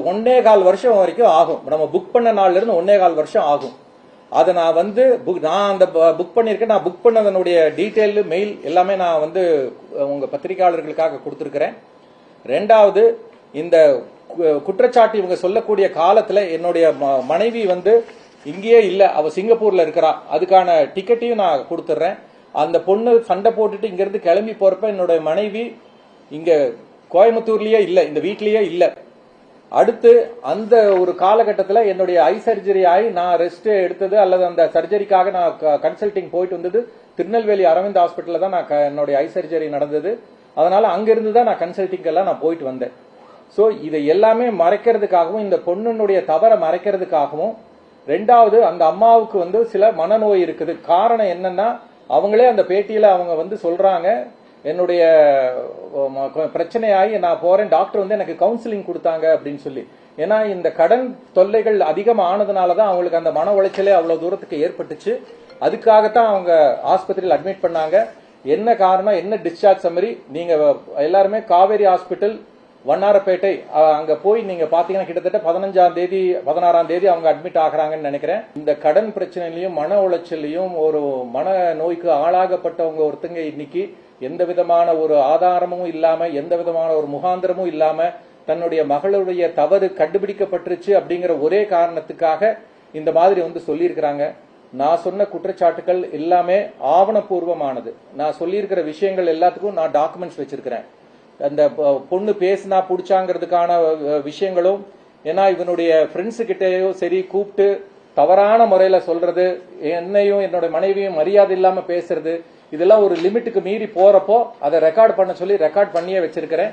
1.25 வருஷம் வரைக்கும் ஆகும். நம்ம புக் பண்ண நாள்ல இருந்து 1.25 வருஷம் ஆகும். அதை நான் வந்து நான் அந்த புக் பண்ணிருக்கேன். நான் புக் பண்ணதனுடைய டீட்டெயில் மெயில் எல்லாமே நான் வந்து உங்க பத்திரிகையாளர்களுக்காக கொடுத்திருக்கிறேன். ரெண்டாவது, இந்த குற்றச்சாட்டு இவங்க சொல்லக்கூடிய காலத்துல என்னுடைய மனைவி வந்து இங்கேயே இல்ல, அவ சிங்கப்பூர்ல இருக்கிறா. அதுக்கான டிக்கெட்டையும் நான் கொடுத்துறேன். அந்த பொண்ணு சண்டை போட்டுட்டு இங்க இருந்து கிளம்பி போறப்ப என்னுடைய மனைவி இங்க கோயம்புத்தூர்லயே இல்ல, இந்த வீட்லயே இல்ல. அடுத்து அந்த ஒரு காலகட்டத்தில் என்னுடைய ஐ சர்ஜரி ஆகி நான் ரெஸ்ட் எடுத்தது அல்லது அந்த சர்ஜரிக்காக நான் கன்சல்டிங் போயிட்டு வந்தது திருநெல்வேலி அரவிந்த் ஹாஸ்பிட்டல்ல தான் நான் என்னுடைய ஐ சர்ஜரி நடந்தது. அதனால அங்கிருந்து தான் நான் கன்சல்டிங் எல்லாம் நான் போயிட்டு வந்தேன். சோ இதை எல்லாமே மறைக்கிறதுக்காகவும் இந்த பொண்ணுடைய தவறை மறைக்கிறதுக்காகவும், ரெண்டாவது அந்த அம்மாவுக்கு வந்து சில மனநோய் இருக்குது. காரணம் என்னன்னா, அவங்களே அந்த பேட்டியில அவங்க வந்து சொல்றாங்க, என்னுடைய பிரச்சனையாகி நான் போறேன், டாக்டர் வந்து எனக்கு கவுன்சிலிங் கொடுத்தாங்க அப்படின்னு சொல்லி. ஏன்னா இந்த கடன் தொல்லைகள் அதிகம் ஆனதுனாலதான் அவங்களுக்கு அந்த மன உளைச்சலே அவ்வளவு தூரத்துக்கு ஏற்பட்டுச்சு. அதுக்காகத்தான் அவங்க ஆஸ்பத்திரியில் அட்மிட் பண்ணாங்க. என்ன காரணம், என்ன டிஸ்சார்ஜ் சம்மரி, நீங்க எல்லாருமே காவேரி ஹாஸ்பிட்டல் வண்ணாரப்பேட்டை அங்க போய் நீங்க பாத்தீங்கன்னா கிட்டத்தட்ட 15ஆம் தேதி 16ஆம் தேதி அவங்க அட்மிட் ஆகிறாங்கன்னு நினைக்கிறேன். இந்த கடன் பிரச்சனையிலையும் மன உளைச்சலையும் ஒரு மன நோய்க்கு ஆளாகப்பட்டவங்க ஒருத்தங்க இன்னைக்கு எந்த விதமான ஒரு ஆதாரமும் இல்லாம, எந்த விதமான ஒரு முகாந்திரமும் இல்லாம, தன்னுடைய மகளுடைய தவறு கண்டுபிடிக்கப்பட்டுருச்சு அப்படிங்கிற ஒரே காரணத்துக்காக இந்த மாதிரி வந்து சொல்லியிருக்கிறாங்க. நான் சொன்ன குற்றச்சாட்டுகள் எல்லாமே ஆவணப்பூர்வமானது. நான் சொல்லியிருக்கிற விஷயங்கள் எல்லாத்துக்கும் நான் டாக்குமெண்ட்ஸ் வச்சிருக்கிறேன். அந்த பொண்ணு பேசினா புடிச்சாங்கிறதுக்கான விஷயங்களும், ஏன்னா இவனுடைய ஃப்ரெண்ட்ஸு கிட்டேயோ சரி கூப்பிட்டு தவறான முறையில சொல்றது, என்னையும் என்னோட மனைவியும் மரியாதை இல்லாம பேசுறது, இதெல்லாம் ஒரு லிமிட்டுக்கு மீறி போறப்போ அதை ரெக்கார்ட் பண்ண சொல்லி ரெக்கார்ட் பண்ணியே வச்சிருக்கிறேன்.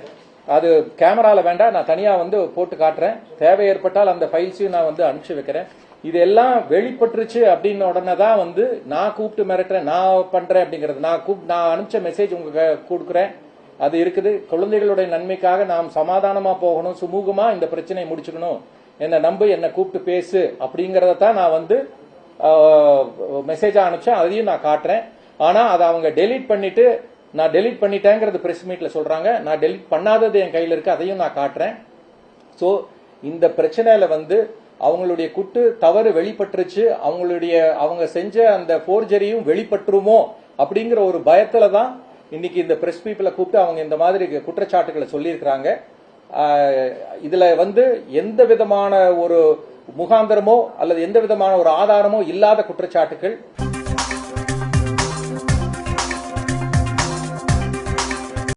அது கேமரால வேண்டாம், நான் தனியா வந்து போட்டு காட்டுறேன். தேவை ஏற்பட்டால் அந்த ஃபைல்ஸையும் நான் வந்து அனுப்பிச்சு வைக்கிறேன். இதெல்லாம் வெளிப்பட்டுருச்சு அப்படின்னு உடனே தான் வந்து நான் கூப்பிட்டு மிரட்டுறேன், நான் பண்றேன் அப்படிங்கிறது. நான் அனுப்பிச்ச மெசேஜ் உங்களுக்கு கொடுக்குறேன், அது இருக்குது. குழந்தைகளுடைய நன்மைக்காக நாம் சமாதானமா போகணும், சுமூகமா இந்த பிரச்சனையை முடிச்சுக்கணும், என்னை நம்பு, என்னை கூப்பிட்டு பேசு அப்படிங்கறத தான் நான் வந்து மெசேஜா அனுப்பிச்சேன். அதையும் நான் காட்டுறேன். ஆனா அதை அவங்க டெலீட் பண்ணிட்டு, நான் டெலீட் பண்ணிட்டேங்கிறது பிரஸ் மீட்ல சொல்றாங்க. நான் டெலீட் பண்ணாதது என் கையில இருக்கு, அதையும் நான் காட்டுறேன். சோ இந்த பிரச்சனையில வந்து அவங்களுடைய தவறு வெளிப்பட்டுருச்சு, அவங்க செஞ்ச அந்த போர்ஜரியும் வெளிப்பட்டுருமோ அப்படிங்கிற ஒரு பயத்துல தான் இன்னைக்கு இந்த பிரஸ் பீப்புளை கூப்பிட்டு அவங்க இந்த மாதிரி குற்றச்சாட்டுகளை சொல்லியிருக்கிறாங்க. இதுல வந்து எந்த விதமான ஒரு முகாந்திரமோ அல்லது எந்த விதமான ஒரு ஆதாரமோ இல்லாத குற்றச்சாட்டுகள்.